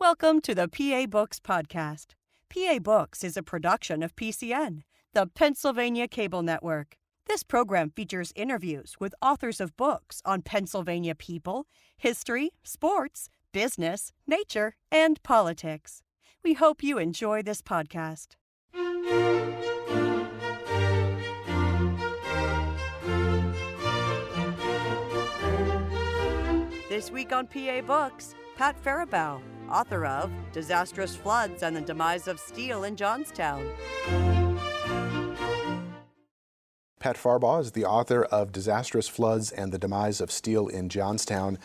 Welcome to the PA Books Podcast. PA Books is a production of PCN, the Pennsylvania Cable Network. This program features interviews with authors of books on Pennsylvania people, history, sports, business, nature, and politics. We hope you enjoy this podcast. This week on PA Books, Pat Farabaugh, author of Disastrous Floods and the Demise of Steel in Johnstown. Pat Farabaugh is the author of Disastrous Floods and the Demise of Steel in Johnstown.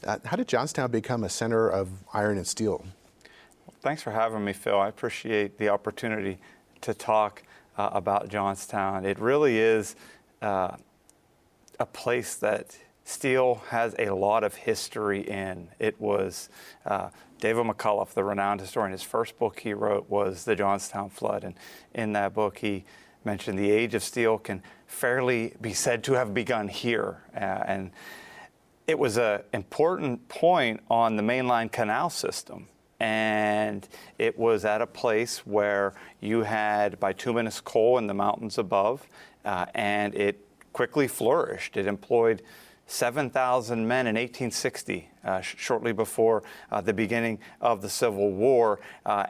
How did Johnstown become a center of iron and steel? Thanks for having me, Phil. I appreciate the opportunity to talk about Johnstown. It really is a place that steel has a lot of history in. It was David McCullough, the renowned historian, his first book he wrote was The Johnstown Flood. And in that book, he mentioned the age of steel can fairly be said to have begun here. And it was an important point on the mainline canal system. And it was at a place where you had bituminous coal in the mountains above, and it quickly flourished. It employed 7,000 men in 1860, shortly before the beginning of the Civil War.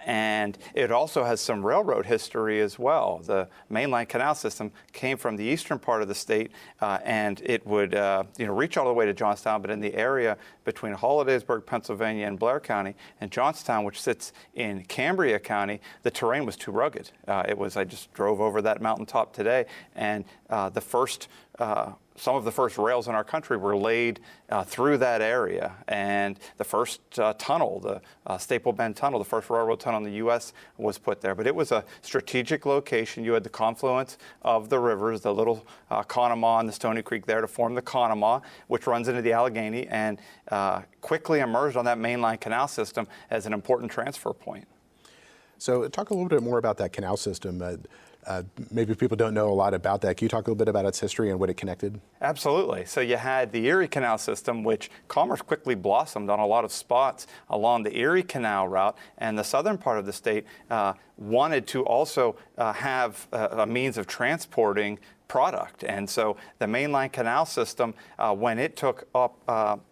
And it also has some railroad history as well. The mainline canal system came from the eastern part of the state, and it would reach all the way to Johnstown, but in the area between Hollidaysburg, Pennsylvania, and Blair County, and Johnstown, which sits in Cambria County, the terrain was too rugged. I just drove over that mountaintop today, and some of the first rails in our country were laid through that area. And the first tunnel, the Staple Bend Tunnel, the first railroad tunnel in the U.S. was put there. But it was a strategic location. You had the confluence of the rivers, the little Conemaugh and the Stony Creek there to form the Conemaugh, which runs into the Allegheny, and quickly emerged on that mainline canal system as an important transfer point. So talk a little bit more about that canal system. Maybe people don't know a lot about that. Can you talk a little bit about its history and what it connected? Absolutely. So you had the Erie Canal system, which commerce quickly blossomed on a lot of spots along the Erie Canal route, and the southern part of the state wanted to also have a means of transporting product. And so the mainline canal system, when it took up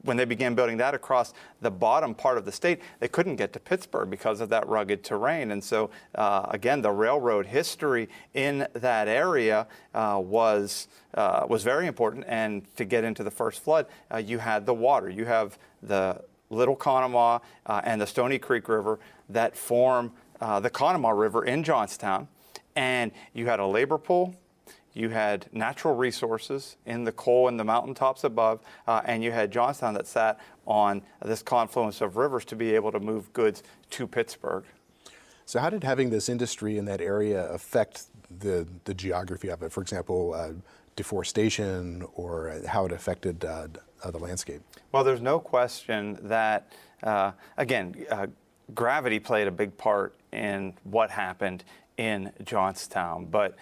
when they began building that across the bottom part of the state, they couldn't get to Pittsburgh because of that rugged terrain. And so, again, the railroad history in that area was very important. And to get into the first flood, you had the water. You have the Little Conemaugh and the Stony Creek River that form the Conemaugh River in Johnstown. And you had a labor pool. You had natural resources in the coal and the mountaintops above, and you had Johnstown that sat on this confluence of rivers to be able to move goods to Pittsburgh. So how did having this industry in that area affect the geography of it? For example, deforestation, or how it affected the landscape? Well, there's no question that, gravity played a big part in what happened in Johnstown, but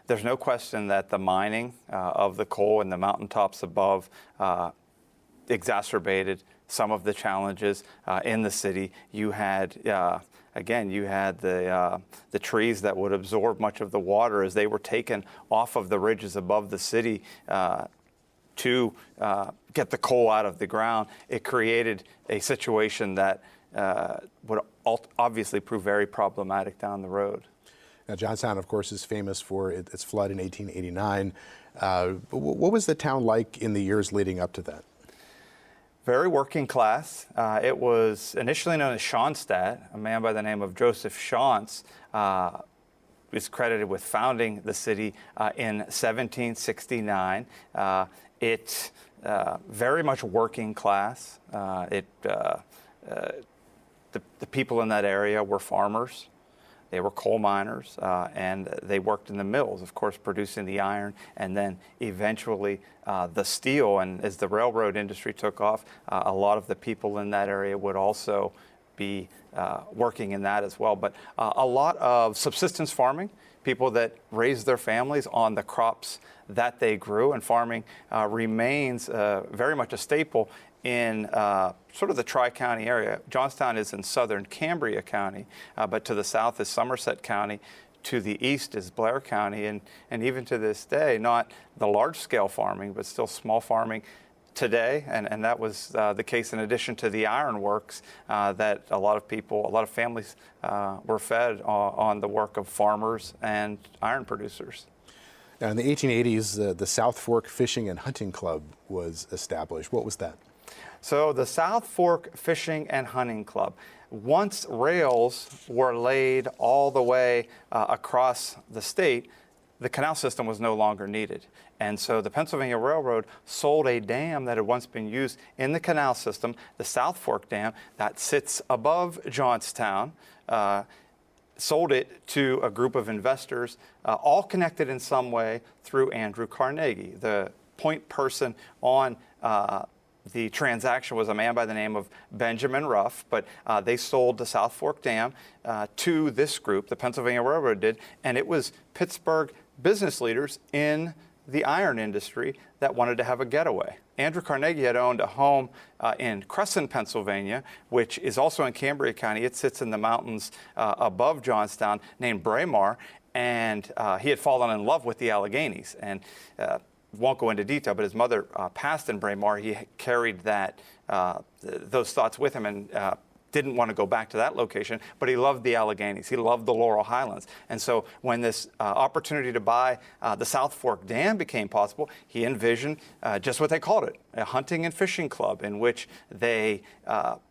there's no question that the mining of the coal in the mountaintops above exacerbated some of the challenges in the city. You had the trees that would absorb much of the water as they were taken off of the ridges above the city to get the coal out of the ground. It created a situation that would obviously prove very problematic down the road. Now, Johnstown, of course, is famous for its flood in 1889. What was the town like in the years leading up to that? Very working class. It was initially known as Schoenstatt. A man by the name of Joseph Schoentz is credited with founding the city in 1769. It very much working class. The people in that area were farmers. They were coal miners, and they worked in the mills, of course, producing the iron and then eventually the steel. And as the railroad industry took off, a lot of the people in that area would also be working in that as well. But a lot of subsistence farming, people that raised their families on the crops that they grew, and farming remains very much a staple in sort of the Tri-County area. Johnstown is in southern Cambria County, but to the south is Somerset County. To the east is Blair County, and even to this day, not the large-scale farming, but still small farming today, and that was the case in addition to the ironworks that a lot of families were fed on the work of farmers and iron producers. Now, in the 1880s, the South Fork Fishing and Hunting Club was established. What was that? So the South Fork Fishing and Hunting Club, once rails were laid all the way across the state, the canal system was no longer needed. And so the Pennsylvania Railroad sold a dam that had once been used in the canal system, the South Fork Dam, that sits above Johnstown, sold it to a group of investors, all connected in some way through Andrew Carnegie. The point person on the transaction was a man by the name of Benjamin Ruff, but they sold the South Fork Dam to this group, the Pennsylvania Railroad did, and it was Pittsburgh business leaders in the iron industry that wanted to have a getaway. Andrew Carnegie had owned a home in Crescent, Pennsylvania, which is also in Cambria County. It sits in the mountains above Johnstown, named Braemar, and he had fallen in love with the Alleghenies. And won't go into detail, but his mother passed in Braemar. He carried those thoughts with him and didn't want to go back to that location, but he loved the Alleghenies. He loved the Laurel Highlands. And so when this opportunity to buy the South Fork Dam became possible, he envisioned just what they called it, a hunting and fishing club, in which they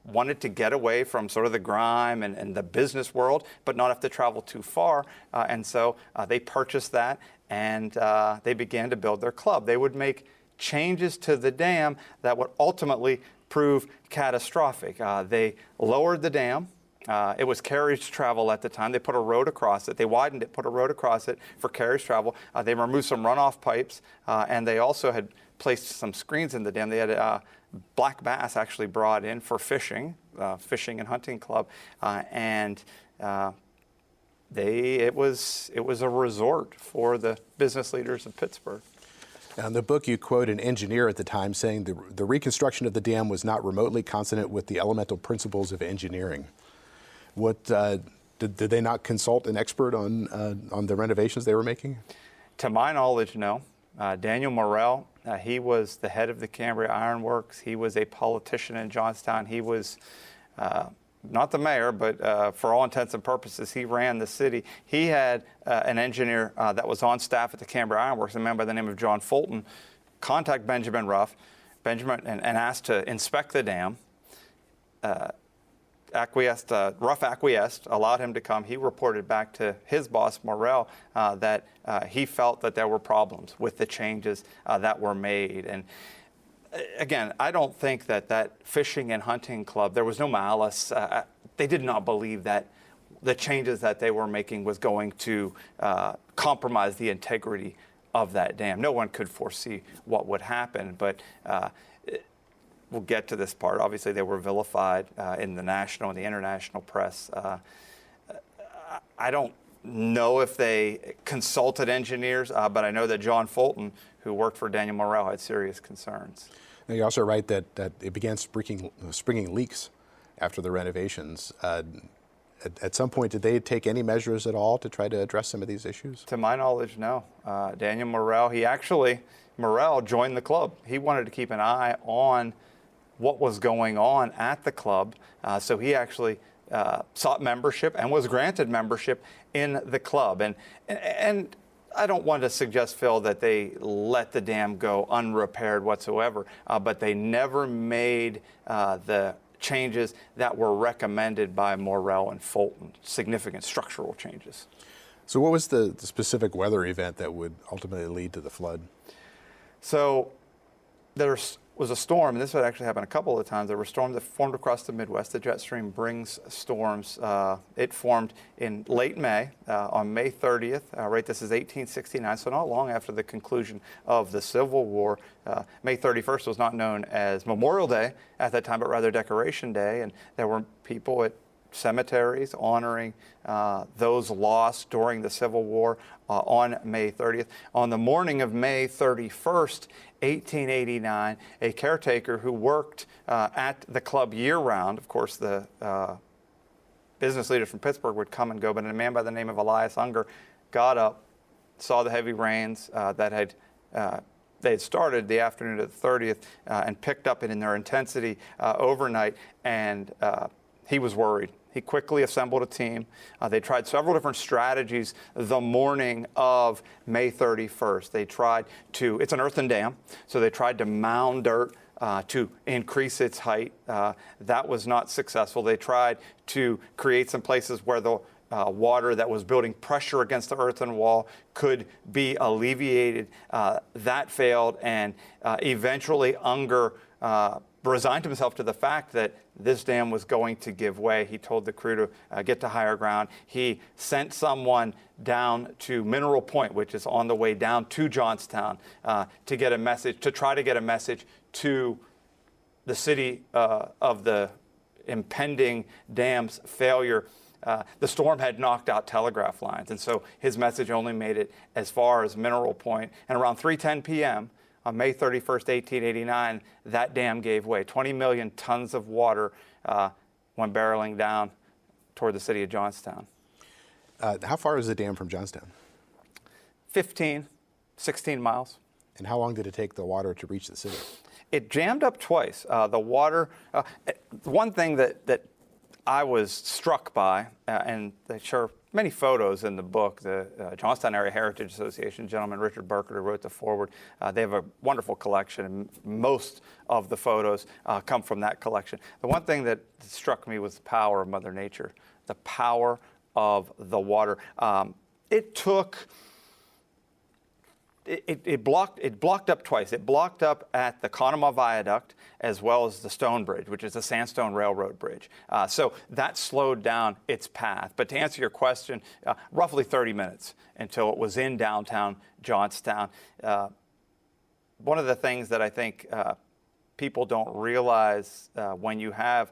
wanted to get away from sort of the grime and the business world, but not have to travel too far. And so they purchased that, and they began to build their club. They would make changes to the dam that would ultimately prove catastrophic. They lowered the dam. It was carriage travel at the time. They put a road across it. They widened it, put a road across it for carriage travel. They removed some runoff pipes, and they also had placed some screens in the dam. They had black bass actually brought in for fishing, fishing and hunting club, and it was a resort for the business leaders of Pittsburgh. Now, in the book, you quote an engineer at the time saying the reconstruction of the dam was not remotely consonant with the elemental principles of engineering. What did they not consult an expert on the renovations they were making? To my knowledge, no. Daniel Morrell, he was the head of the Cambria Iron Works. He was a politician in Johnstown. He was not the mayor, but for all intents and purposes, he ran the city. He had an engineer that was on staff at the Cambria Iron Works, a man by the name of John Fulton, contact Benjamin Ruff, and asked to inspect the dam. Ruff acquiesced, allowed him to come. He reported back to his boss, Morrell, that he felt that there were problems with the changes that were made. And again, I don't think that fishing and hunting club, there was no malice. They did not believe that the changes that they were making was going to compromise the integrity of that dam. No one could foresee what would happen, but we'll get to this part. Obviously, they were vilified in the national and the international press. I don't know if they consulted engineers, but I know that John Fulton, who worked for Daniel Morrell, had serious concerns. Now, you also write that it began springing leaks after the renovations. At some point, did they take any measures at all to try to address some of these issues? To my knowledge, no. Daniel Morrell, Morrell joined the club. He wanted to keep an eye on what was going on at the club, so he actually sought membership and was granted membership in the club. And I don't want to suggest, Phil, that they let the dam go unrepaired whatsoever, but they never made the changes that were recommended by Morrell and Fulton, significant structural changes. So what was the specific weather event that would ultimately lead to the flood? So there was a storm, and this would actually happen a couple of times. There were storms that formed across the Midwest. The jet stream brings storms. It formed in late May, on May 30th. This is 1869, so not long after the conclusion of the Civil War. May 31st was not known as Memorial Day at that time, but rather Decoration Day, and there were people at cemeteries honoring those lost during the Civil War on May 30th. On the morning of May 31st, 1889, a caretaker who worked at the club year-round, of course, the business leaders from Pittsburgh would come and go, but a man by the name of Elias Unger got up, saw the heavy rains that they had started the afternoon of the 30th and picked up in their intensity overnight, and he was worried. He quickly assembled a team. They tried several different strategies the morning of May 31st. They tried to, it's an earthen dam, so they tried to mound dirt to increase its height. That was not successful. They tried to create some places where the water that was building pressure against the earthen wall could be alleviated. That failed, and eventually Unger resigned himself to the fact that this dam was going to give way. He told the crew to get to higher ground. He sent someone down to Mineral Point, which is on the way down to Johnstown, to get a message, to try to get a message to the city of the impending dam's failure. The storm had knocked out telegraph lines, and so his message only made it as far as Mineral Point. And around 3:10 p.m. on May 31st, 1889, that dam gave way. 20 million tons of water went barreling down toward the city of Johnstown. How far is the dam from Johnstown? 16 miles. And how long did it take the water to reach the city? It jammed up twice. The water, one thing that I was struck by, and they share many photos in the book, the Johnstown Area Heritage Association, gentleman Richard Burkett, who wrote the foreword, they have a wonderful collection, and most of the photos come from that collection. The one thing that struck me was the power of Mother Nature, the power of the water. It blocked up twice. It blocked up at the Conemaugh Viaduct as well as the Stone Bridge, which is a sandstone railroad bridge. So that slowed down its path. But to answer your question, roughly 30 minutes until it was in downtown Johnstown. One of the things that I think people don't realize when you have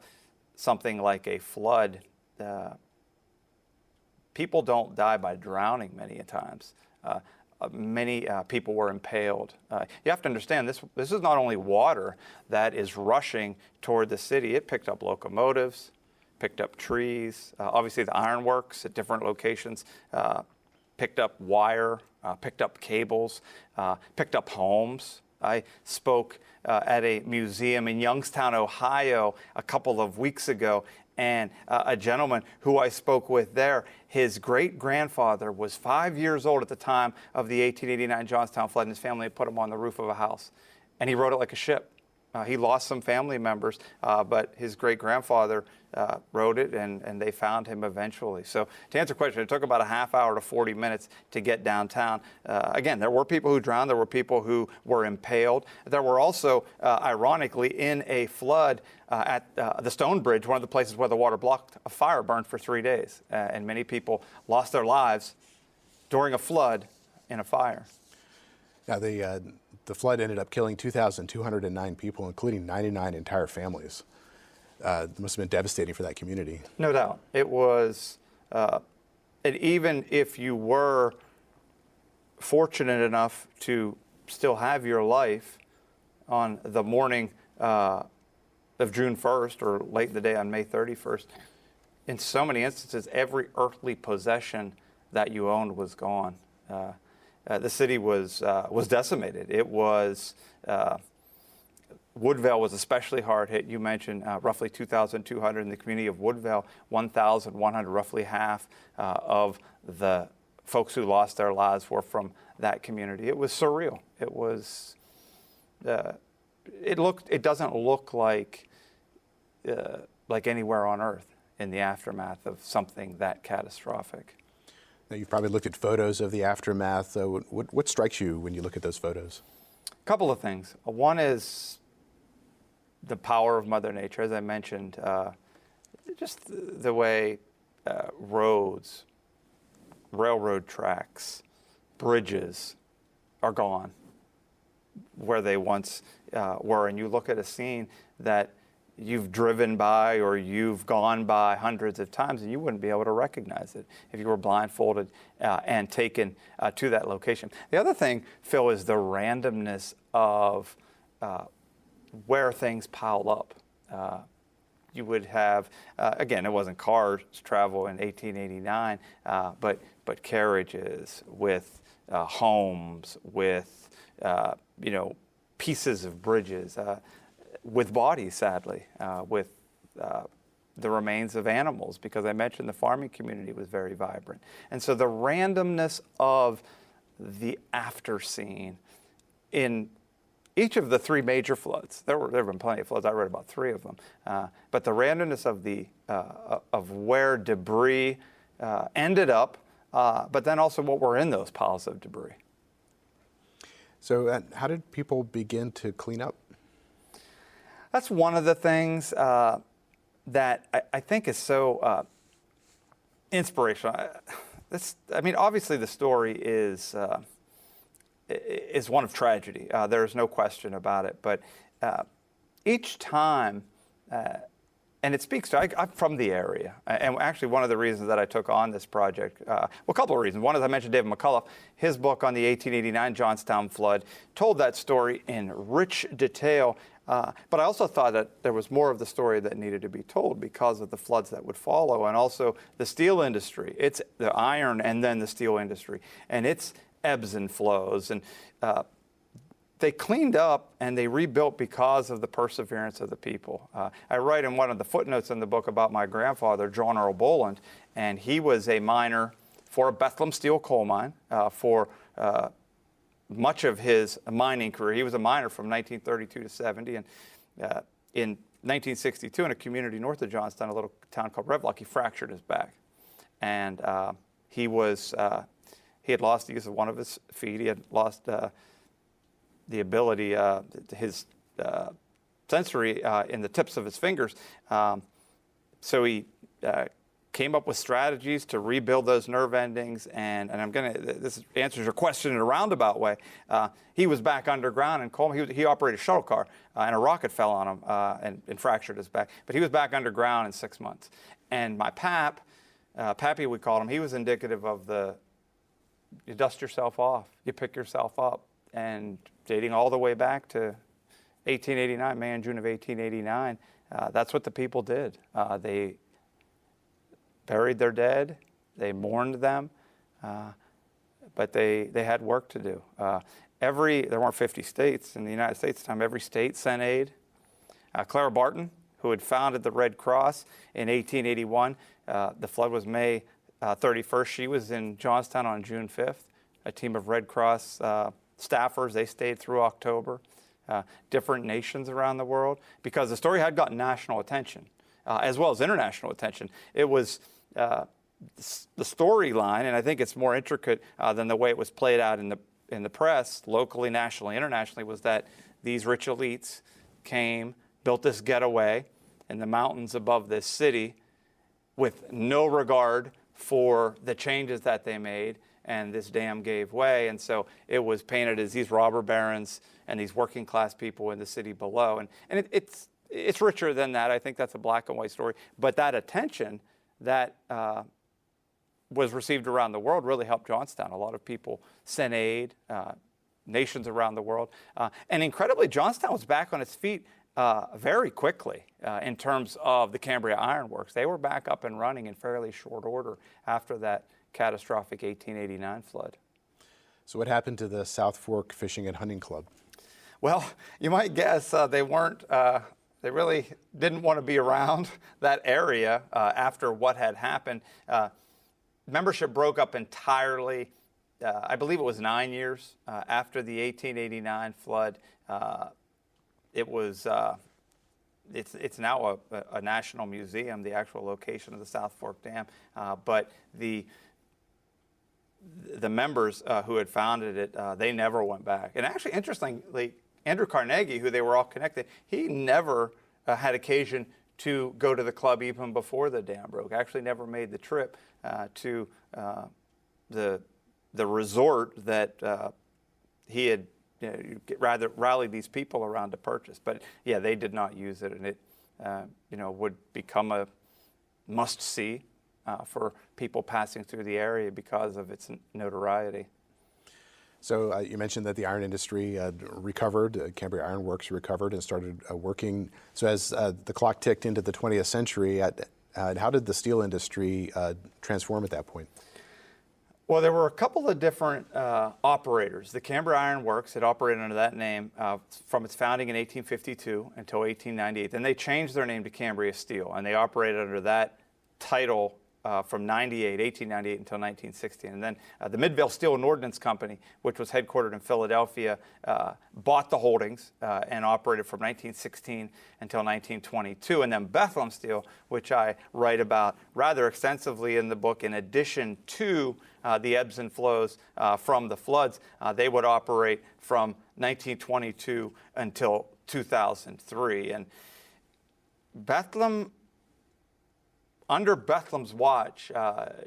something like a flood, people don't die by drowning many times. Many people were impaled. You have to understand, this is not only water that is rushing toward the city. It picked up locomotives, picked up trees, obviously the ironworks at different locations, picked up wire, picked up cables, picked up homes. I spoke at a museum in Youngstown, Ohio, a couple of weeks ago, and a gentleman who I spoke with there, his great-grandfather was 5 years old at the time of the 1889 Johnstown flood, and his family had put him on the roof of a house. And he rode it like a ship. He lost some family members, but his great-grandfather rode it, and they found him eventually. So to answer your question, it took about a half hour to 40 minutes to get downtown. Again, there were people who drowned. There were people who were impaled. There were also, ironically, in a flood at the Stone Bridge, one of the places where the water blocked, a fire burned for 3 days. And many people lost their lives during a flood in a fire. Now, the flood ended up killing 2,209 people, including 99 entire families. It must have been devastating for that community. No doubt. It was, and even if you were fortunate enough to still have your life on the morning of June 1st or late in the day on May 31st, in so many instances, every earthly possession that you owned was gone. The city was decimated. It was, Woodvale was especially hard hit. You mentioned roughly 2,200 in the community of Woodvale, 1,100, roughly half of the folks who lost their lives were from that community. It was surreal. It was, it doesn't look like anywhere on earth in the aftermath of something that catastrophic. Now, you've probably looked at photos of the aftermath. What strikes you when you look at those photos? A couple of things. One is the power of Mother Nature, as I mentioned, just the way roads, railroad tracks, bridges are gone where they once were. And you look at a scene that you've driven by or you've gone by hundreds of times, and you wouldn't be able to recognize it if you were blindfolded and taken to that location. The other thing, Phil, is the randomness of where things pile up. You would have, again, it wasn't cars travel in 1889, but carriages with homes, with pieces of bridges, with bodies, sadly, with the remains of animals, because I mentioned the farming community was very vibrant. And so the randomness of the after scene in each of the three major floods, there have been plenty of floods, I read about 3 of them, but the randomness of where debris ended up, but then also what were in those piles of debris. So how did people begin to clean up? That's one of the things that I think is so inspirational. Obviously the story is one of tragedy. There's no question about it. But each time, and it speaks to, I'm from the area. And actually one of the reasons that I took on this project, a couple of reasons. One is I mentioned David McCullough. His book on the 1889 Johnstown flood told that story in rich detail. But I also thought that there was more of the story that needed to be told because of the floods that would follow, and also the steel industry. It's the iron and then the steel industry, and its ebbs and flows. And they cleaned up and they rebuilt because of the perseverance of the people. I write in one of the footnotes in the book about my grandfather, John Earl Boland, and he was a miner for a Bethlehem steel coal mine for much of his mining career. He was a miner from 1932 to 70, and in 1962, in a community north of Johnstown, a little town called Revlock, he fractured his back, and he had lost the use of one of his feet. He had lost the ability, his sensory in the tips of his fingers. So he came up with strategies to rebuild those nerve endings, and this answers your question in a roundabout way. He was back underground in Coleman. He operated a shuttle car, and a rocket fell on him and fractured his back. But he was back underground in 6 months. And my pap, Pappy we called him, he was indicative of you dust yourself off, you pick yourself up, and dating all the way back to 1889, May and June of 1889, that's what the people did. They buried their dead, they mourned them, but they had work to do. There weren't 50 states in the United States at the time. Every state sent aid. Clara Barton, who had founded the Red Cross in 1881, the flood was May 31st. She was in Johnstown on June 5th. A team of Red Cross staffers, they stayed through October. Different nations around the world, because the story had gotten national attention, as well as international attention. It was the storyline, and I think it's more intricate than the way it was played out in the press, locally, nationally, internationally, was that these rich elites came, built this getaway in the mountains above this city with no regard for the changes that they made, and this dam gave way. And so it was painted as these robber barons and these working class people in the city below. And it's richer than that. I think that's a black and white story. But that attention that was received around the world really helped Johnstown. A lot of people sent aid, nations around the world. And incredibly, Johnstown was back on its feet very quickly in terms of the Cambria Iron Works. They were back up and running in fairly short order after that catastrophic 1889 flood. So what happened to the South Fork Fishing and Hunting Club? Well, you might guess they really didn't want to be around that area after what had happened. Membership broke up entirely. I believe it was 9 years after the 1889 flood. It's now a national museum, the actual location of the South Fork Dam. But the members who had founded it, they never went back. And actually, interestingly, Andrew Carnegie, who they were all connected, he never had occasion to go to the club even before the dam broke. Actually never made the trip to the resort that he had rather rallied these people around to purchase. But yeah, they did not use it, and would become a must-see for people passing through the area because of its notoriety. So you mentioned that the iron industry recovered, Cambria Iron Works recovered and started working. So as the clock ticked into the 20th century, how did the steel industry transform at that point? Well, there were a couple of different operators. The Cambria Iron Works had operated under that name from its founding in 1852 until 1898. Then they changed their name to Cambria Steel, and they operated under that title from 1898 until 1960. And then the Midvale Steel and Ordnance Company, which was headquartered in Philadelphia, bought the holdings and operated from 1916 until 1922. And then Bethlehem Steel, which I write about rather extensively in the book, in addition to the ebbs and flows from the floods, they would operate from 1922 until 2003. And under Bethlehem's watch,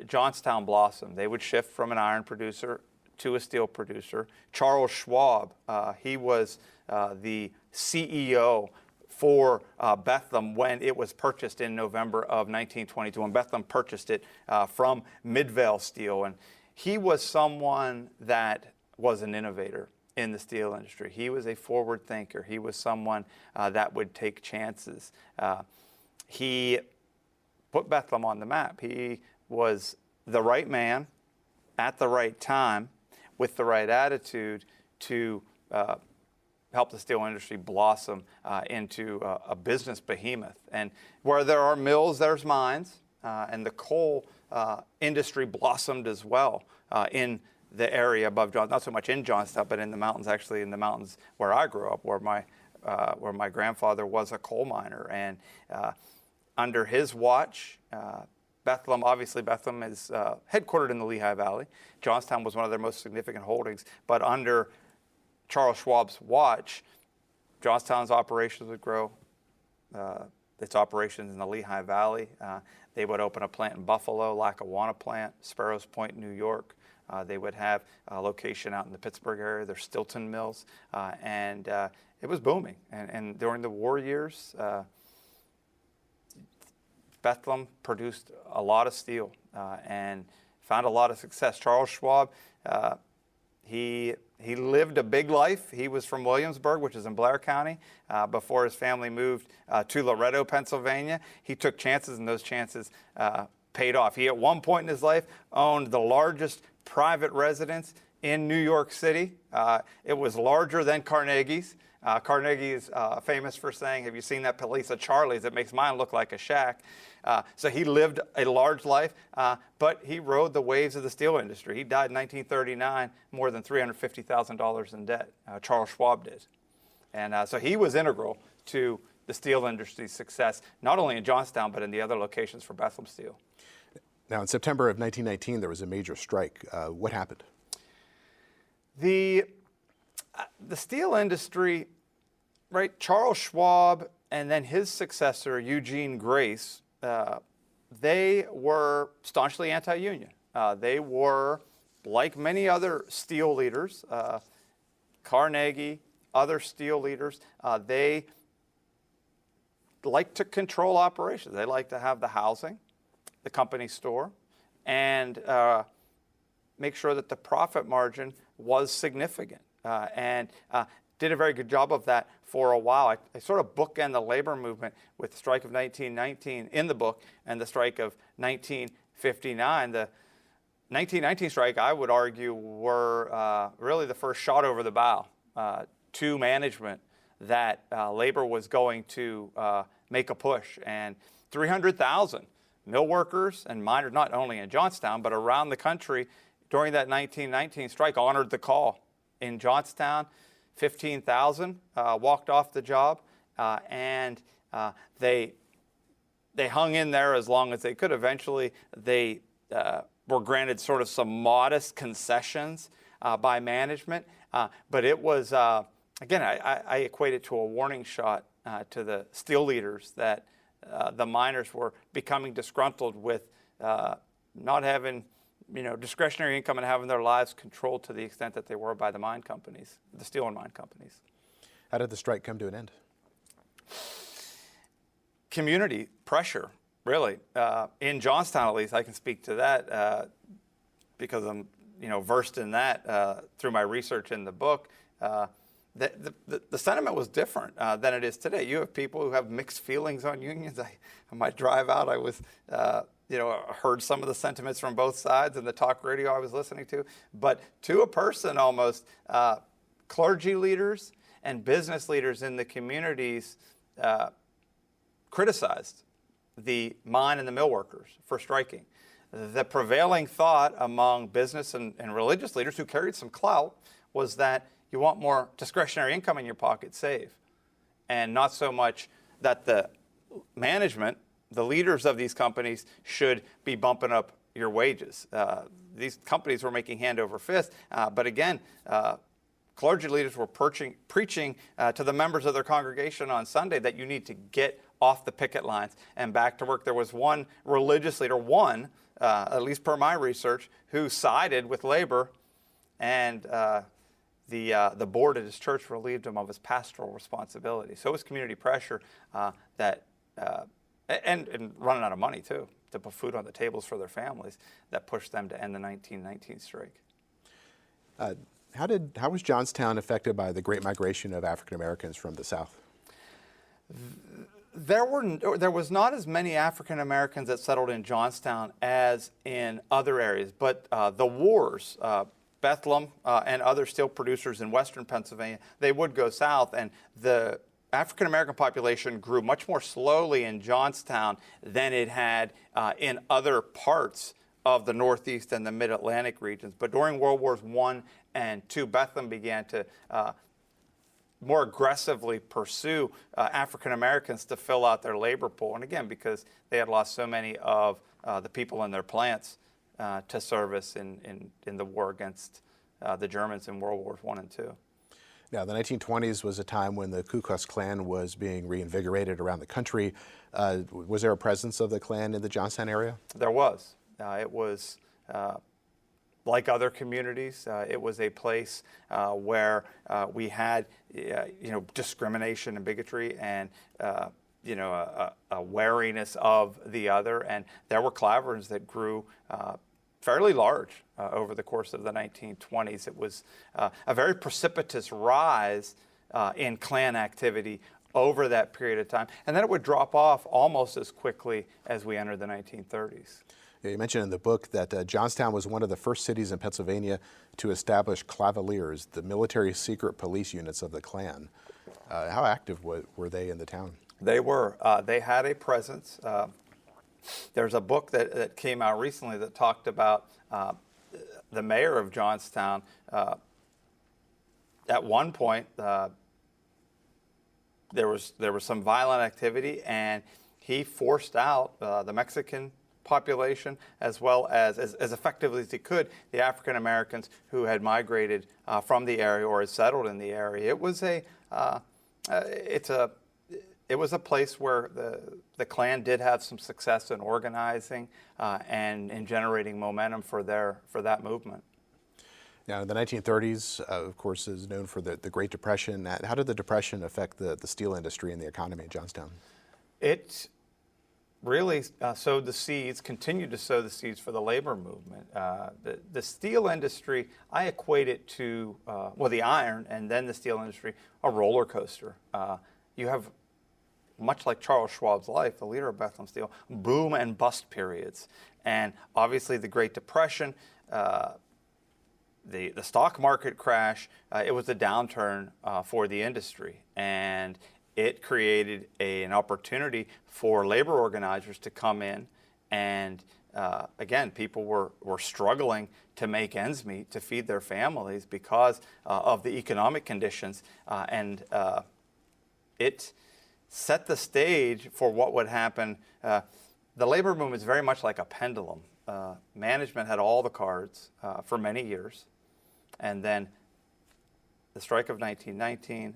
Johnstown blossomed. They would shift from an iron producer to a steel producer. Charles Schwab, he was the CEO for Bethlehem when it was purchased in November of 1922, when Bethlehem purchased it from Midvale Steel. And he was someone that was an innovator in the steel industry. He was a forward thinker. He was someone that would take chances. He put Bethlehem on the map. He was the right man at the right time with the right attitude to help the steel industry blossom into a business behemoth. And where there are mills, there's mines, and the coal industry blossomed as well in the area above Johnstown, not so much in Johnstown, but in the mountains, actually in the mountains where I grew up, where my grandfather was a coal miner. And under his watch, Bethlehem is headquartered in the Lehigh Valley. Johnstown was one of their most significant holdings, but under Charles Schwab's watch, Johnstown's operations would grow, its operations in the Lehigh Valley. They would open a plant in Buffalo, Lackawanna plant, Sparrows Point, New York. They would have a location out in the Pittsburgh area, their Stilton mills, and it was booming. And during the war years, Bethlehem produced a lot of steel and found a lot of success. Charles Schwab, he lived a big life. He was from Williamsburg, which is in Blair County, before his family moved to Loretto, Pennsylvania. He took chances, and those chances paid off. He, at one point in his life, owned the largest private residence in New York City. It was larger than Carnegie's. Carnegie is famous for saying, "Have you seen that police at Charlie's? It makes mine look like a shack." So he lived a large life, but he rode the waves of the steel industry. He died in 1939, more than $350,000 in debt. Charles Schwab did. And so he was integral to the steel industry's success, not only in Johnstown, but in the other locations for Bethlehem Steel. Now, in September of 1919, there was a major strike. What happened? The steel industry, right, Charles Schwab and then his successor, Eugene Grace, they were staunchly anti-union. They were, like many other steel leaders, Carnegie, other steel leaders, they like to control operations. They like to have the housing, the company store, and make sure that the profit margin was significant. And did a very good job of that for a while. I sort of bookend the labor movement with the strike of 1919 in the book and the strike of 1959. The 1919 strike, I would argue, were really the first shot over the bow to management that labor was going to make a push. And 300,000 mill workers and miners, not only in Johnstown, but around the country during that 1919 strike, honored the call. In Johnstown, 15,000 walked off the job, and they hung in there as long as they could. Eventually, they were granted sort of some modest concessions by management, but it was, again, I equate it to a warning shot to the steel leaders that the miners were becoming disgruntled with not having discretionary income and having their lives controlled to the extent that they were by the mine companies, the steel and mine companies. How did the strike come to an end? community pressure, really. In Johnstown, at least, I can speak to that because I'm versed in that through my research in the book. The sentiment was different than it is today. You have people who have mixed feelings on unions. On my drive out, I was, heard some of the sentiments from both sides in the talk radio I was listening to. But to a person almost, clergy leaders and business leaders in the communities criticized the mine and the mill workers for striking. The prevailing thought among business and religious leaders who carried some clout was that you want more discretionary income in your pocket, save. And not so much that the management, the leaders of these companies, should be bumping up your wages. These companies were making hand over fist. But again, clergy leaders were preaching to the members of their congregation on Sunday that you need to get off the picket lines and back to work. There was one religious leader, at least per my research, who sided with labor, and the board at his church relieved him of his pastoral responsibility. So it was community pressure and running out of money too, to put food on the tables for their families, that pushed them to end the 1919 strike. How was Johnstown affected by the Great Migration of African Americans from the South? There was not as many African Americans that settled in Johnstown as in other areas, but the wars, Bethlehem and other steel producers in western Pennsylvania, they would go south, and the African American population grew much more slowly in Johnstown than it had in other parts of the Northeast and the Mid-Atlantic regions. But during World Wars I and II, Bethlehem began to more aggressively pursue African Americans to fill out their labor pool. And again, because they had lost so many of the people in their plants to service in the war against the Germans in World Wars I and II. Now, the 1920s was a time when the Ku Klux Klan was being reinvigorated around the country. Was there a presence of the Klan in the Johnstown area? There was. It was like other communities. It was a place where we had, discrimination and bigotry and, a wariness of the other. And there were claverns that grew fairly large over the course of the 1920s. It was a very precipitous rise in Klan activity over that period of time. And then it would drop off almost as quickly as we entered the 1930s. Yeah, you mentioned in the book that Johnstown was one of the first cities in Pennsylvania to establish clavaliers, the military secret police units of the Klan. How active were they in the town? They were. They had a presence. There's a book that came out recently that talked about the mayor of Johnstown. At one point, there was some violent activity, and he forced out the Mexican population, as well as effectively as he could, the African Americans who had migrated from the area or had settled in the area. It was it was a place where the Klan did have some success in organizing and in generating momentum for that movement. Now, the 1930s, of course, is known for the Great Depression. How did the Depression affect the steel industry and the economy in Johnstown? It really sowed the seeds, continued to sow the seeds for the labor movement. The steel industry, I equate it to, the iron and then the steel industry, a roller coaster. You have, much like Charles Schwab's life, the leader of Bethlehem Steel, boom and bust periods. And obviously the Great Depression, the stock market crash, it was a downturn for the industry. And it created an opportunity for labor organizers to come in, and again, people were struggling to make ends meet, to feed their families because of the economic conditions, and it set the stage for what would happen. The labor movement is very much like a pendulum. Management had all the cards for many years, and then the strike of 1919,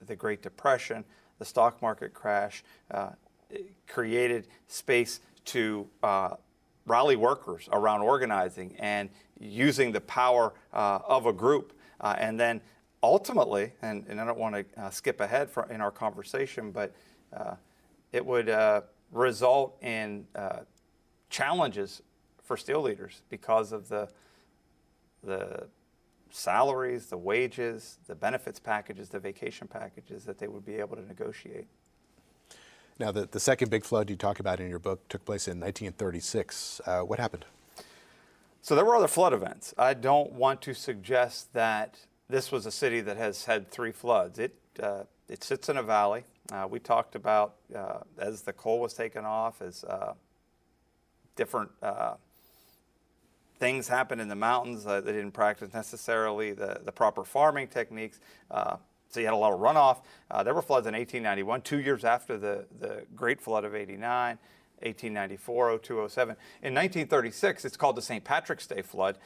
the Great Depression, the stock market crash created space to rally workers around organizing and using the power of a group. And then ultimately, and I don't want to skip ahead in our conversation, but it would result in challenges for steel leaders because of the salaries, the wages, the benefits packages, the vacation packages that they would be able to negotiate. Now, the second big flood you talk about in your book took place in 1936. What happened? So there were other flood events. I don't want to suggest that this was a city that has had 3 floods. It sits in a valley. We talked about as the coal was taken off, as different things happened in the mountains. They didn't practice necessarily the proper farming techniques. So you had a lot of runoff. There were floods in 1891, 2 years after the Great Flood of '89, 1894, 02, 07. In 1936, it's called the St. Patrick's Day flood.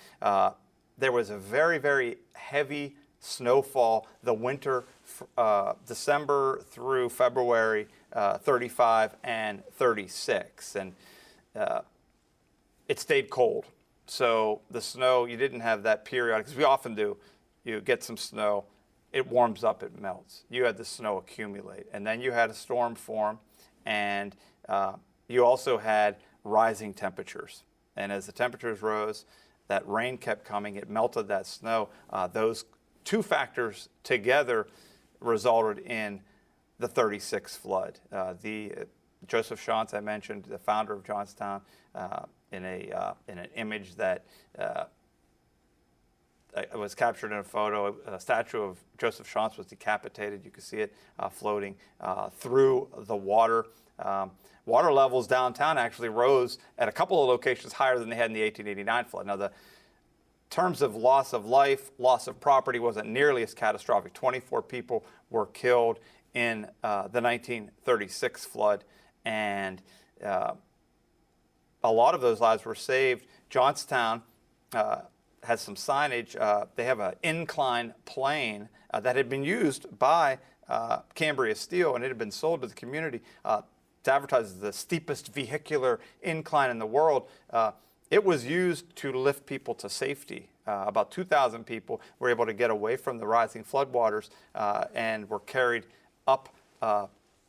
There was a very, very heavy snowfall the winter, December through February 35 and 36. And it stayed cold. So the snow, you didn't have that periodic, because we often do. You get some snow, it warms up, it melts. You had the snow accumulate, and then you had a storm form, and you also had rising temperatures. And as the temperatures rose, that rain kept coming, it melted that snow. Those 2 factors together resulted in the 36 flood. Joseph Shantz, I mentioned, the founder of Johnstown, in an image that was captured in a photo. A statue of Joseph Shantz was decapitated. You could see it floating through the water. Water levels downtown actually rose at a couple of locations higher than they had in the 1889 flood. Now, the terms of loss of life, loss of property wasn't nearly as catastrophic. 24 people were killed in the 1936 flood, and a lot of those lives were saved. Johnstown has some signage. They have an incline plane that had been used by Cambria Steel, and it had been sold to the community to advertise as the steepest vehicular incline in the world. It was used to lift people to safety. About 2,000 people were able to get away from the rising floodwaters and were carried up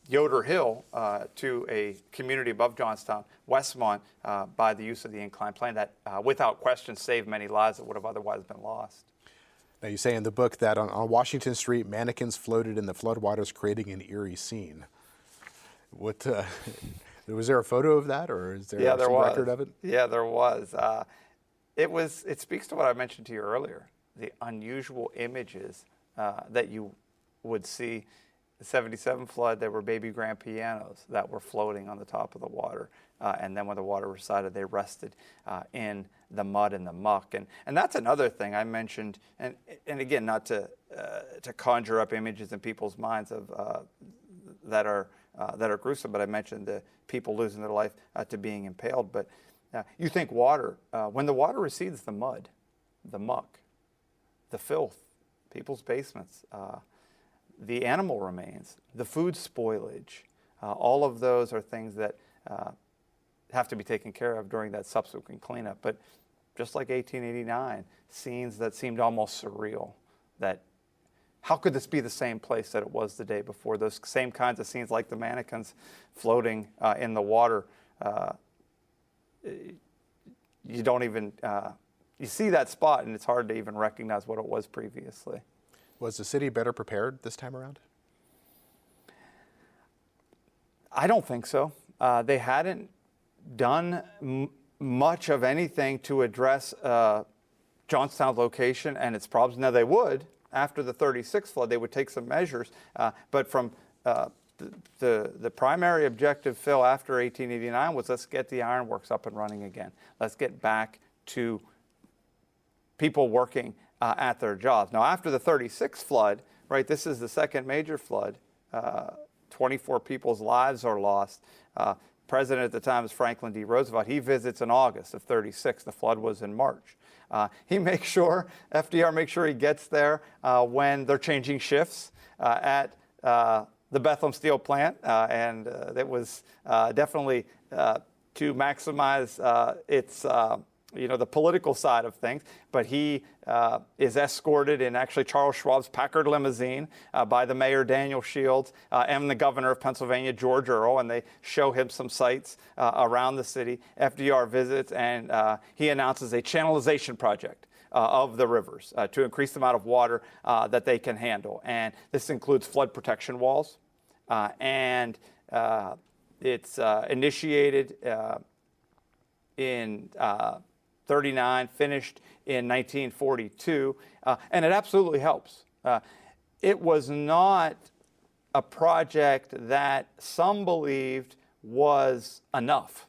Yoder Hill to a community above Johnstown, Westmont, by the use of the incline plane that, without question, saved many lives that would have otherwise been lost. Now, you say in the book that on Washington Street, mannequins floated in the floodwaters, creating an eerie scene. What was there a photo of that, or is there some record of it? Yeah, there was. It speaks to what I mentioned to you earlier, the unusual images that you would see. The 77 flood, there were baby grand pianos that were floating on the top of the water. And then when the water receded, they rested in the mud and the muck. And that's another thing I mentioned, and again, not to conjure up images in people's minds of that are gruesome, but I mentioned the people losing their life to being impaled. But you think water, when the water recedes, the mud, the muck, the filth, people's basements, the animal remains, the food spoilage, all of those are things that have to be taken care of during that subsequent cleanup. But just like 1889, scenes that seemed almost surreal, that how could this be the same place that it was the day before? Those same kinds of scenes, like the mannequins floating in the water, you don't even, you see that spot and it's hard to even recognize what it was previously. Was the city better prepared this time around? I don't think so. They hadn't done much of anything to address Johnstown's location and its problems. Now, they would. After the 36 flood, they would take some measures. But from the primary objective, Phil, after 1889 was, let's get the ironworks up and running again. Let's get back to people working at their jobs. Now, after the 36 flood, right, this is the second major flood. 24 people's lives are lost. President at the time was Franklin D. Roosevelt. He visits in August of 36. The flood was in March. He makes sure, FDR makes sure he gets there when they're changing shifts at the Bethlehem Steel plant. And it was definitely to maximize its the political side of things, but he is escorted in actually Charles Schwab's Packard limousine by the mayor, Daniel Shields, and the governor of Pennsylvania, George Earl, and they show him some sights around the city. FDR visits, and he announces a channelization project of the rivers to increase the amount of water that they can handle. And this includes flood protection walls, and it's initiated in 39, finished in 1942, and it absolutely helps. It was not a project that some believed was enough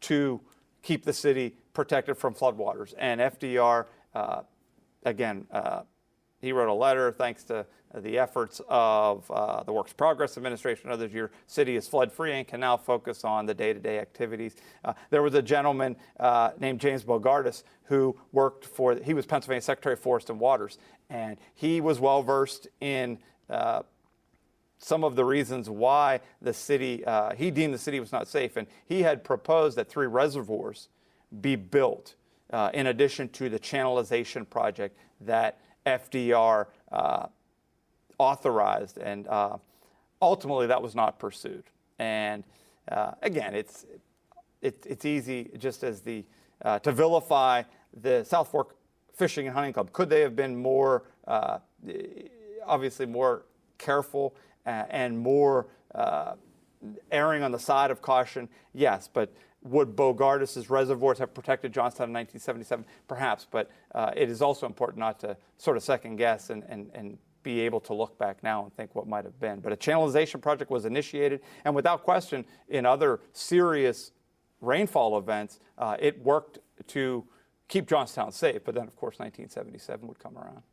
to keep the city protected from floodwaters. And FDR, again, he wrote a letter, thanks to the efforts of the Works Progress Administration and others. Your city is flood free and can now focus on the day-to-day activities. There was a gentleman named James Bogardus who worked he was Pennsylvania Secretary of Forest and Waters, and he was well versed in some of the reasons why the city, he deemed the city was not safe, and he had proposed that 3 reservoirs be built in addition to the channelization project that FDR authorized, and ultimately that was not pursued. And again, it's easy just as to vilify the South Fork Fishing and Hunting Club. Could they have been more, obviously more careful and more erring on the side of caution? Yes, but would Bogardus's reservoirs have protected Johnstown in 1977? Perhaps, but it is also important not to sort of second guess and be able to look back now and think what might have been. But a channelization project was initiated, and without question, in other serious rainfall events, it worked to keep Johnstown safe. But then, of course, 1977 would come around.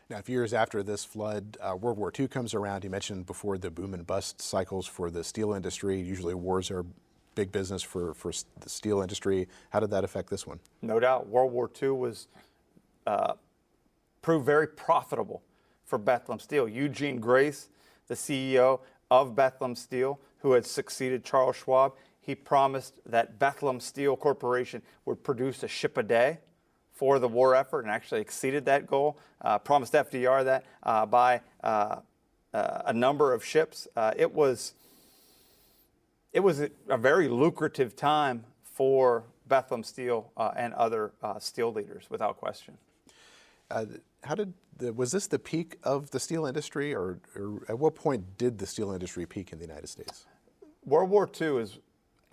Now, a few years after this flood, World War II comes around. You mentioned before the boom and bust cycles for the steel industry. Usually wars are big business for the steel industry. How did that affect this one? No doubt. World War II was proved very profitable for Bethlehem Steel. Eugene Grace, the CEO of Bethlehem Steel, who had succeeded Charles Schwab, he promised that Bethlehem Steel Corporation would produce a ship a day for the war effort, and actually exceeded that goal. Promised FDR that by a number of ships. It was a very lucrative time for Bethlehem Steel and other steel leaders, without question. Was this the peak of the steel industry, or at what point did the steel industry peak in the United States? World War II is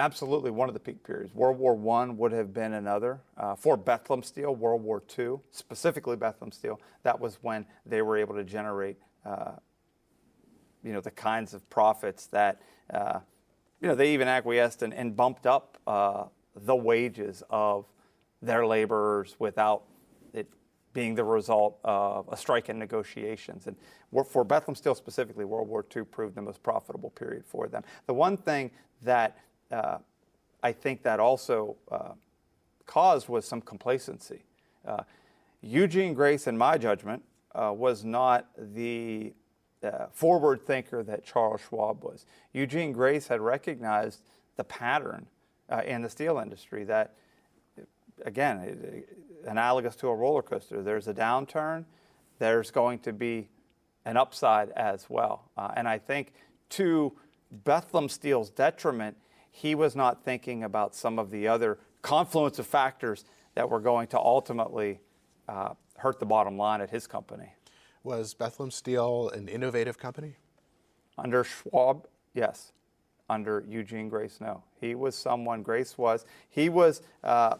absolutely one of the peak periods. World War I would have been another. For Bethlehem Steel, World War II, specifically Bethlehem Steel, that was when they were able to generate the kinds of profits that they even acquiesced and bumped up the wages of their laborers without it being the result of a strike in negotiations. And for Bethlehem Steel specifically, World War II proved the most profitable period for them. The one thing that I think that also caused was some complacency. Eugene Grace, in my judgment, was not the forward thinker that Charles Schwab was. Eugene Grace had recognized the pattern in the steel industry that, again, analogous to a roller coaster. There's a downturn, there's going to be an upside as well. And I think to Bethlehem Steel's detriment, he was not thinking about some of the other confluence of factors that were going to ultimately hurt the bottom line at his company. Was Bethlehem Steel an innovative company? Under Schwab, yes. Under Eugene Grace, no. He was someone, Grace was. He was a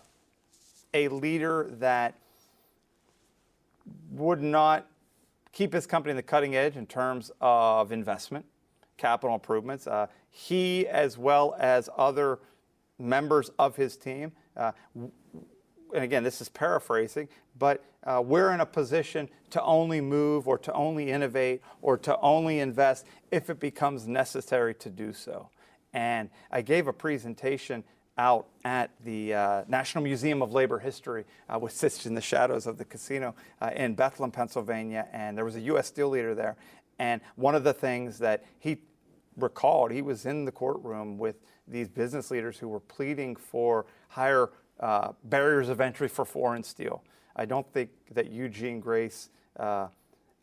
leader that would not keep his company in the cutting edge in terms of investment, capital improvements. He, as well as other members of his team, and again, this is paraphrasing, but we're in a position to only move or to only innovate or to only invest if it becomes necessary to do so. And I gave a presentation out at the National Museum of Labor History, which sits in the shadows of the casino in Bethlehem, Pennsylvania, and there was a U.S. steel leader there. And one of the things that he recalled, he was in the courtroom with these business leaders who were pleading for higher barriers of entry for foreign steel. I don't think that Eugene Grace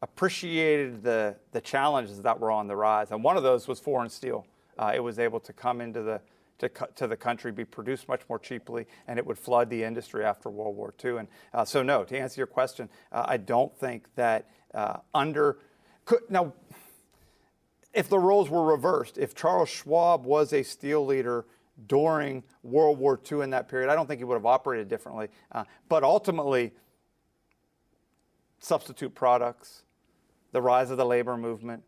appreciated the challenges that were on the rise. And one of those was foreign steel. It was able to come into the country, be produced much more cheaply, and it would flood the industry after World War II. And so no, to answer your question, I don't think that now, if the roles were reversed, if Charles Schwab was a steel leader during World War II in that period, I don't think he would have operated differently. But ultimately, substitute products, the rise of the labor movement,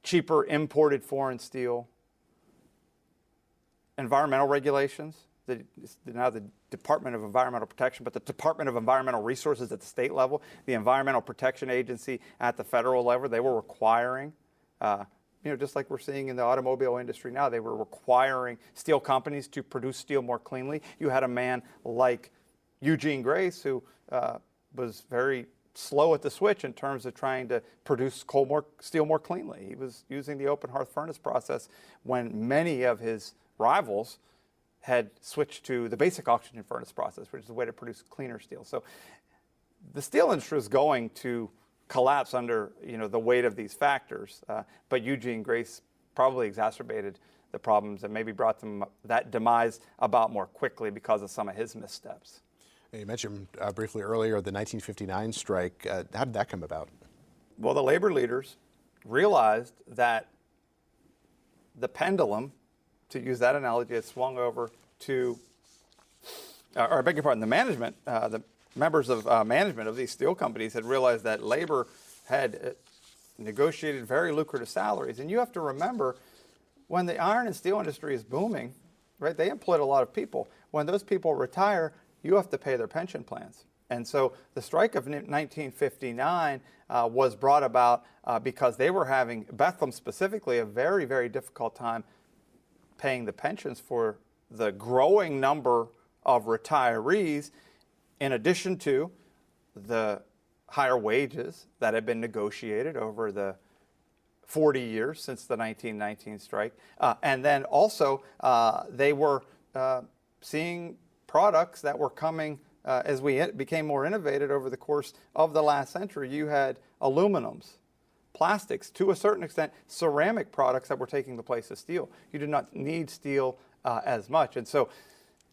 cheaper imported foreign steel, environmental regulations, now the Department of Environmental Protection, but the Department of Environmental Resources at the state level, the Environmental Protection Agency at the federal level, they were requiring, just like we're seeing in the automobile industry now, they were requiring steel companies to produce steel more cleanly. You had a man like Eugene Grace who was very slow at the switch in terms of trying to produce steel more cleanly. He was using the open hearth furnace process when many of his rivals had switched to the basic oxygen furnace process, which is a way to produce cleaner steel. So the steel industry is going to collapse under the weight of these factors, but Eugene Grace probably exacerbated the problems and maybe brought that demise about more quickly because of some of his missteps. You mentioned briefly earlier the 1959 strike. How did that come about? Well, the labor leaders realized that the pendulum, to use that analogy, had swung over to, or I beg your pardon, the management, the members of management of these steel companies had realized that labor had negotiated very lucrative salaries. And you have to remember, when the iron and steel industry is booming, right, they employed a lot of people. When those people retire, you have to pay their pension plans. And so the strike of 1959 was brought about because they were having, Bethlehem specifically, a very, very difficult time paying the pensions for the growing number of retirees, in addition to the higher wages that had been negotiated over the 40 years since the 1919 strike. And then also they were seeing products that were coming as we became more innovative over the course of the last century. You had aluminums, plastics, to a certain extent, ceramic products that were taking the place of steel. You did not need steel as much. And so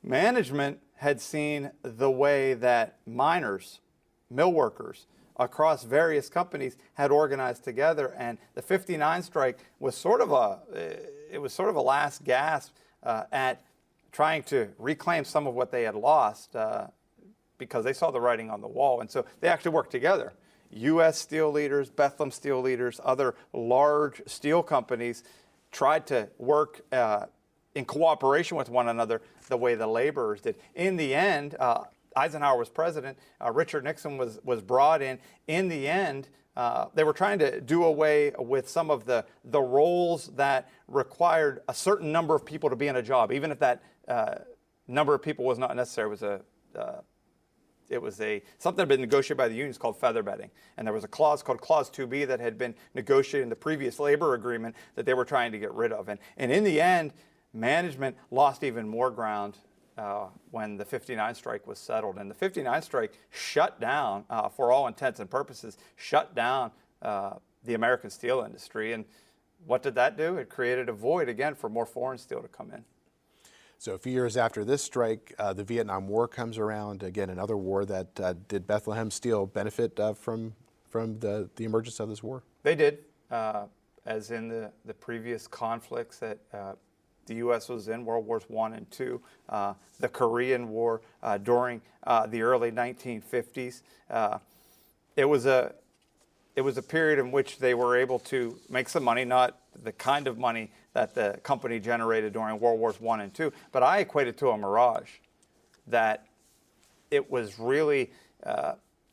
management had seen the way that miners, mill workers across various companies had organized together, and the 59 strike was sort of a last gasp at trying to reclaim some of what they had lost because they saw the writing on the wall. And so they actually worked together. U.S. steel leaders, Bethlehem steel leaders, other large steel companies tried to work in cooperation with one another the way the laborers did. In the end, Eisenhower was president. Richard Nixon was brought in. In the end, they were trying to do away with some of the roles that required a certain number of people to be in a job, even if that number of people was not necessary. It was something that had been negotiated by the unions called feather bedding. And there was a clause called Clause 2B that had been negotiated in the previous labor agreement that they were trying to get rid of. And in the end, management lost even more ground when the 59 strike was settled. And the 59 strike shut down, for all intents and purposes, shut down the American steel industry. And what did that do? It created a void, again, for more foreign steel to come in. So a few years after this strike, the Vietnam War comes around. Again, another war that did Bethlehem Steel benefit from the emergence of this war? They did, as in the previous conflicts that the U.S. was in, World Wars I and II, the Korean War during the early 1950s. It was a period in which they were able to make some money, not the kind of money that the company generated during World Wars I and II, but I equate it to a mirage, that it was really,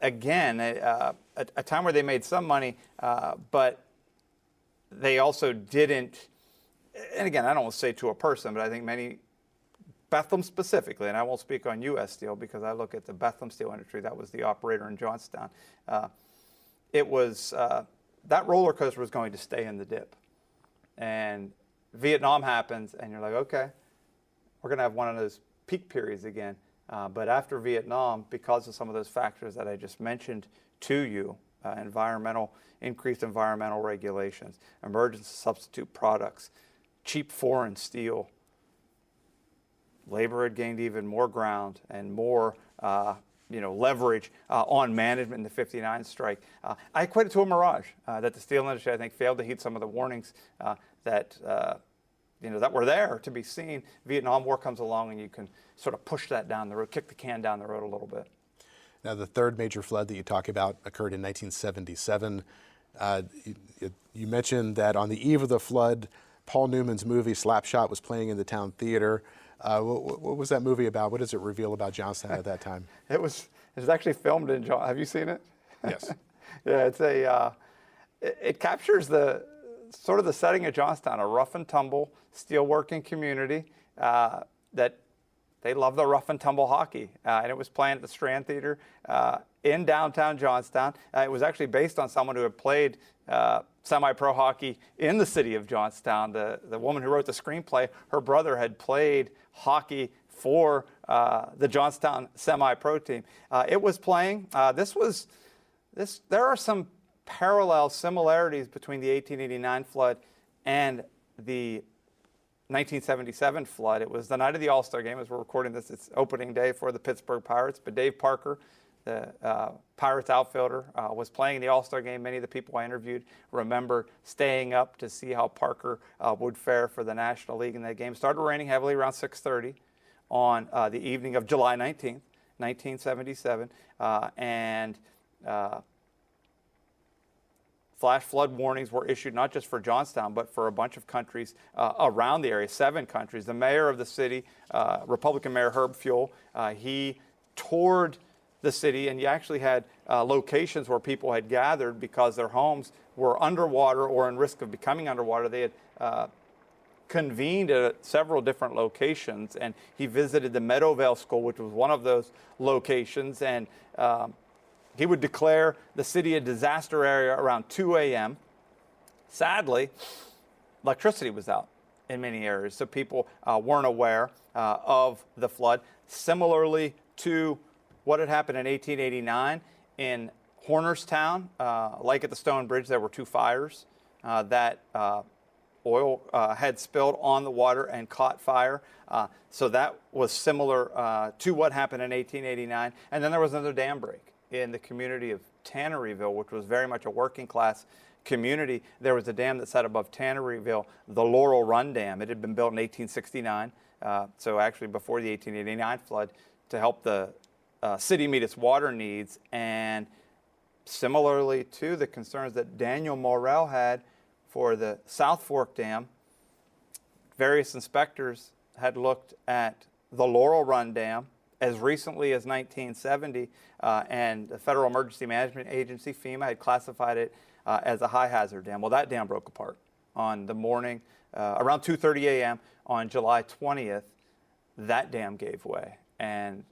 again, a time where they made some money, but they also didn't, and again, I don't want to say to a person, but I think many, Bethlehem specifically, and I won't speak on U.S. Steel because I look at the Bethlehem Steel industry, that was the operator in Johnstown. It was, that roller coaster was going to stay in the dip. And Vietnam happens, and you're like, okay, we're going to have one of those peak periods again. But after Vietnam, because of some of those factors that I just mentioned to you, increased environmental regulations, emergence of substitute products, cheap foreign steel, labor had gained even more ground and more leverage on management in the '59 strike. I equate it to a mirage that the steel industry, I think, failed to heed some of the warnings that were there to be seen. Vietnam War comes along and you can sort of push that down the road, kick the can down the road a little bit. Now, the third major flood that you talk about occurred in 1977. You mentioned that on the eve of the flood, Paul Newman's movie Slapshot was playing in the town theater. What was that movie about? What does it reveal about Johnstown at that time? It was actually filmed in Have you seen it? Yes. Yeah, it captures the sort of the setting of Johnstown, a rough and tumble steelworking community that they love the rough and tumble hockey. And it was playing at the Strand Theater in downtown Johnstown. It was actually based on someone who had played semi-pro hockey in the city of Johnstown. The woman who wrote the screenplay, her brother had played hockey for the Johnstown semi-pro team. It was playing. There are some parallel similarities between the 1889 flood and the 1977 flood. It was the night of the All-Star game. As we're recording this, it's opening day for the Pittsburgh Pirates. But Dave Parker, the Pirates outfielder, was playing in the All-Star game. Many of the people I interviewed remember staying up to see how Parker would fare for the National League in that game. It started raining heavily around 6:30 on the evening of July 19th, 1977. Flash flood warnings were issued not just for Johnstown, but for a bunch of countries around the area, 7 countries. The mayor of the city, Republican Mayor Herb Fuel, he toured the city, and you actually had locations where people had gathered because their homes were underwater or in risk of becoming underwater. They had convened at several different locations, and he visited the Meadowvale School, which was one of those locations, and he would declare the city a disaster area around 2 a.m. Sadly, electricity was out in many areas, so people weren't aware of the flood. Similarly to what had happened in 1889 in Hornerstown, like at the Stone Bridge, there were 2 fires that oil had spilled on the water and caught fire. So that was similar to what happened in 1889. And then there was another dam break in the community of Tanneryville, which was very much a working class community. There was a dam that sat above Tanneryville, the Laurel Run Dam. It had been built in 1869, so actually before the 1889 flood, to help the city meet its water needs. And similarly to the concerns that Daniel Morrell had for the South Fork Dam, various inspectors had looked at the Laurel Run Dam as recently as 1970, and the Federal Emergency Management Agency, FEMA, had classified it as a high hazard dam. Well, that dam broke apart on the morning, around 2:30 a.m. on July 20th. That dam gave way, and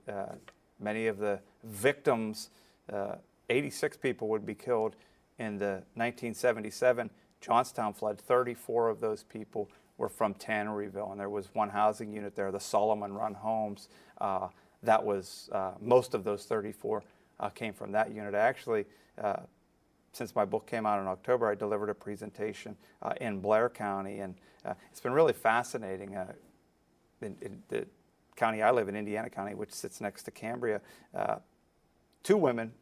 many of the victims, 86 people would be killed in the 1977 Johnstown flood. 34 of those people were from Tanneryville, and there was one housing unit there, the Solomon Run Homes. That was, most of those 34 came from that unit. I actually, since my book came out in October, I delivered a presentation in Blair County, and it's been really fascinating. In the county I live in, Indiana County, which sits next to Cambria, 2 women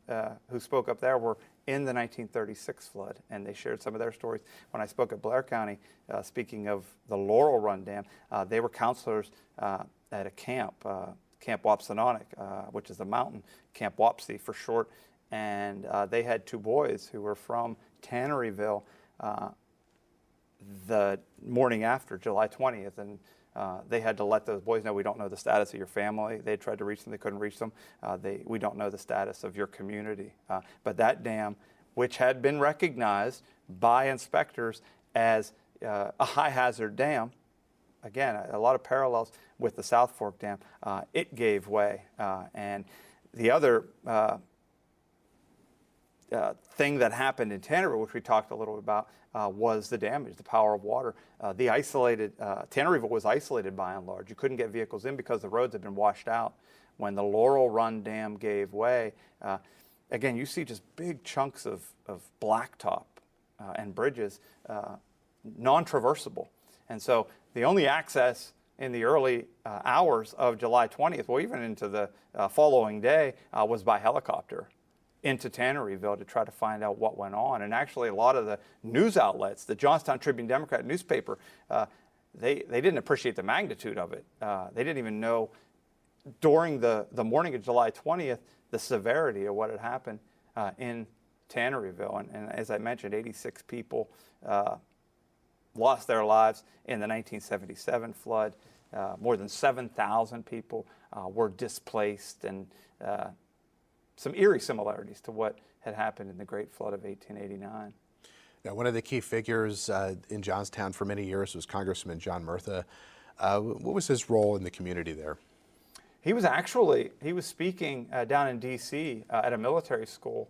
who spoke up there were in the 1936 flood, and they shared some of their stories. When I spoke at Blair County, speaking of the Laurel Run Dam, they were counselors at a camp, Camp Wapsanonik, which is a mountain, Camp Wapsie for short, and they had 2 boys who were from Tanneryville the morning after, July 20th, and they had to let those boys know, we don't know the status of your family. They tried to reach them, they couldn't reach them. We don't know the status of your community. But that dam, which had been recognized by inspectors as a high hazard dam, again, a lot of parallels with the South Fork Dam, it gave way. And the other thing that happened in Tannerville, which we talked a little bit about, was the damage, the power of water. Tannerville was isolated by and large. You couldn't get vehicles in because the roads had been washed out. When the Laurel Run Dam gave way, again, you see just big chunks of blacktop and bridges, non-traversable. And so the only access in the early hours of July 20th, well, even into the following day, was by helicopter into Tannerville to try to find out what went on. And actually, a lot of the news outlets, the Johnstown Tribune-Democrat newspaper, they didn't appreciate the magnitude of it. They didn't even know during the morning of July 20th the severity of what had happened in Tannerville. And as I mentioned, 86 people lost their lives in the 1977 flood. More than 7,000 people were displaced, and some eerie similarities to what had happened in the Great Flood of 1889. Now, one of the key figures in Johnstown for many years was Congressman John Murtha. What was his role in the community there? He was speaking down in D.C. At a military school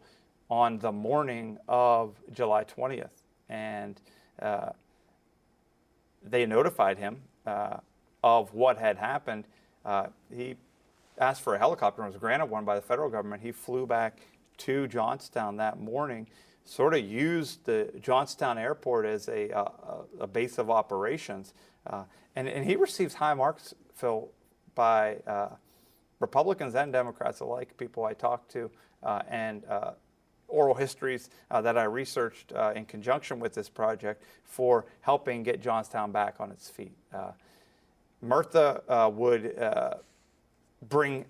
on the morning of July 20th, and they notified him of what had happened. He asked for a helicopter and was granted one by the federal government. He flew back to Johnstown that morning, sort of used the Johnstown airport as a base of operations. And he receives high marks, Phil, by Republicans and Democrats alike, people I talked to, and oral histories that I researched in conjunction with this project for helping get Johnstown back on its feet. Murtha would bring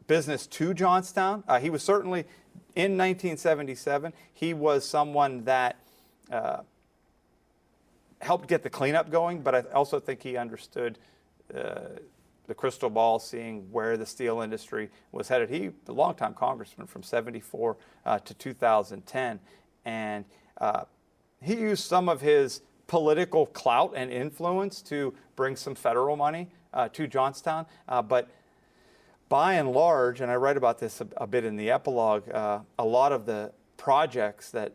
business to Johnstown. He was certainly, in 1977, he was someone that helped get the cleanup going, but I also think he understood the crystal ball, seeing where the steel industry was headed. He, a longtime congressman from 74 to 2010, and he used some of his political clout and influence to bring some federal money to Johnstown. But by and large, and I write about this a bit in the epilogue, a lot of the projects that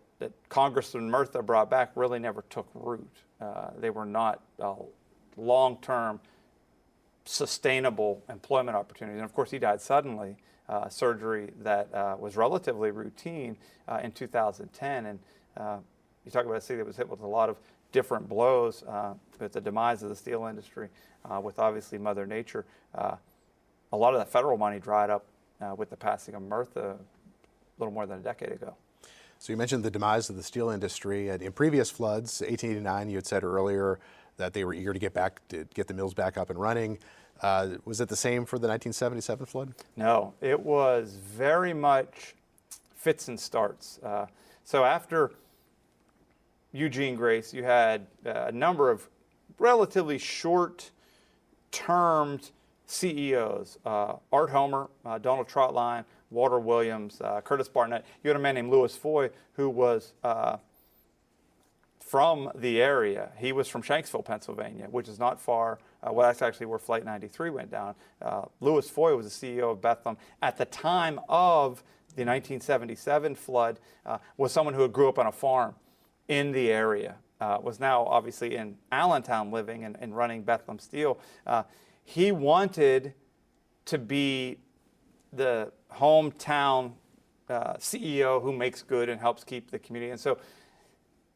Congressman Murtha brought back really never took root. They were not long-term sustainable employment opportunities. And of course, he died suddenly, surgery that was relatively routine in 2010. And you talk about a city that was hit with a lot of different blows, with the demise of the steel industry, with obviously Mother Nature. A lot of that federal money dried up with the passing of Murtha a little more than a decade ago. So you mentioned the demise of the steel industry. In previous floods, 1889, you had said earlier that they were eager to get the mills back up and running. Was it the same for the 1977 flood? No, it was very much fits and starts. So after Eugene Grace, you had a number of relatively short-termed CEOs, Art Homer, Donald Trotline, Walter Williams, Curtis Barnett. You had a man named Louis Foy who was from the area. He was from Shanksville, Pennsylvania, which is not far. Well, that's actually where Flight 93 went down. Louis Foy was the CEO of Bethlehem at the time of the 1977 flood, was someone who grew up on a farm in the area, was now obviously in Allentown living and running Bethlehem Steel. He wanted to be the hometown CEO who makes good and helps keep the community. And so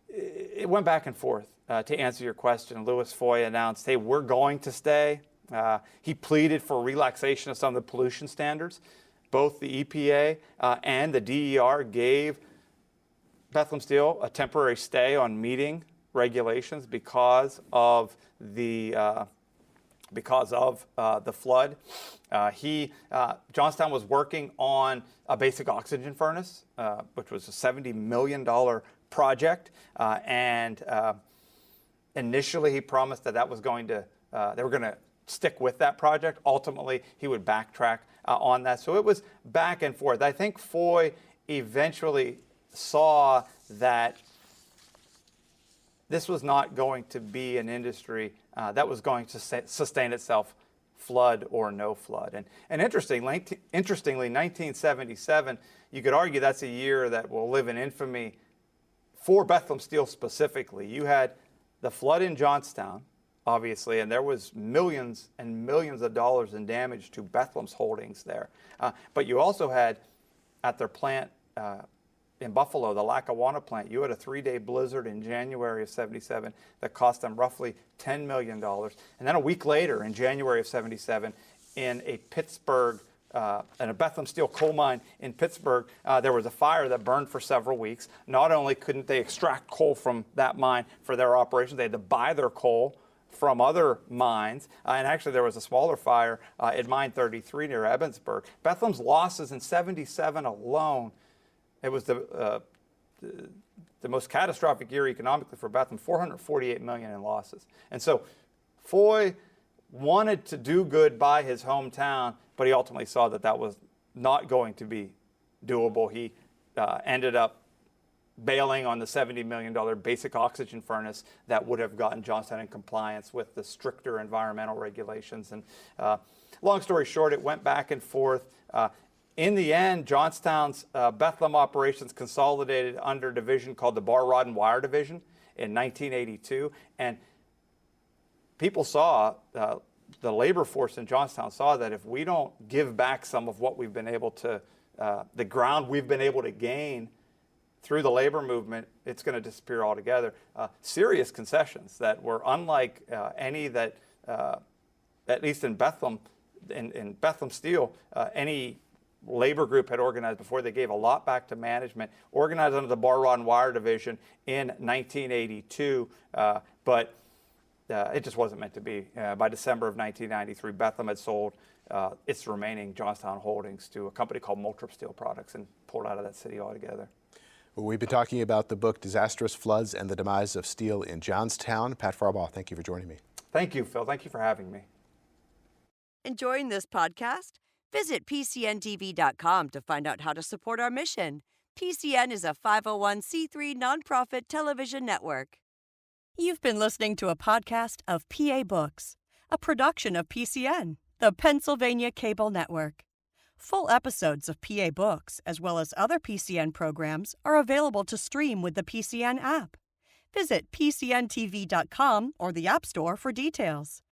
it went back and forth. To answer your question, Louis Foy announced, hey, we're going to stay. He pleaded for relaxation of some of the pollution standards. Both the EPA and the DER gave Bethlehem Steel a temporary stay on meeting regulations because of the flood. Johnstown was working on a basic oxygen furnace, which was a $70 million project, and initially he promised that was going to, they were going to stick with that project. Ultimately, he would backtrack on that. So it was back and forth. I think Foy eventually saw that this was not going to be an industry that was going to sustain itself flood or no flood. And interestingly, 1977, you could argue that's a year that will live in infamy for Bethlehem Steel specifically. You had the flood in Johnstown, obviously, and there was millions and millions of dollars in damage to Bethlehem's holdings there. But you also had at their plant in Buffalo, the Lackawanna plant, you had a 3-day blizzard in January of 77 that cost them roughly $10 million. And then a week later, in January of 77, in a Pittsburgh, in a Bethlehem Steel coal mine in Pittsburgh, there was a fire that burned for several weeks. Not only couldn't they extract coal from that mine for their operations, they had to buy their coal from other mines. And actually, there was a smaller fire at Mine 33 near Ebensburg. Bethlehem's losses in 77 alone, it was the most catastrophic year economically for Bethlehem, $448 million in losses. And so Foy wanted to do good by his hometown, but he ultimately saw that that was not going to be doable. He ended up bailing on the $70 million basic oxygen furnace that would have gotten Johnstown in compliance with the stricter environmental regulations. And long story short, it went back and forth. In the end, Johnstown's Bethlehem operations consolidated under a division called the Bar, Rod, and Wire Division in 1982. And people saw, the labor force in Johnstown saw that if we don't give back some of what we've been able to, the ground we've been able to gain through the labor movement, it's going to disappear altogether. Serious concessions that were unlike any that, at least in Bethlehem, in Bethlehem Steel, any labor group had organized before. They gave a lot back to management, organized under the Bar, Rod, and Wire Division in 1982, but it just wasn't meant to be. By December of 1993, Bethlehem had sold its remaining Johnstown holdings to a company called Moultrie Steel Products and pulled out of that city altogether. Well, we've been talking about the book Disastrous, Floods, and the Demise of Steel in Johnstown. Pat Farabaugh, thank you for joining me. Thank you, Phil. Thank you for having me. Enjoying this podcast? Visit PCNTV.com to find out how to support our mission. PCN is a 501c3 nonprofit television network. You've been listening to a podcast of PA Books, a production of PCN, the Pennsylvania Cable Network. Full episodes of PA Books, as well as other PCN programs, are available to stream with the PCN app. Visit PCNTV.com or the App Store for details.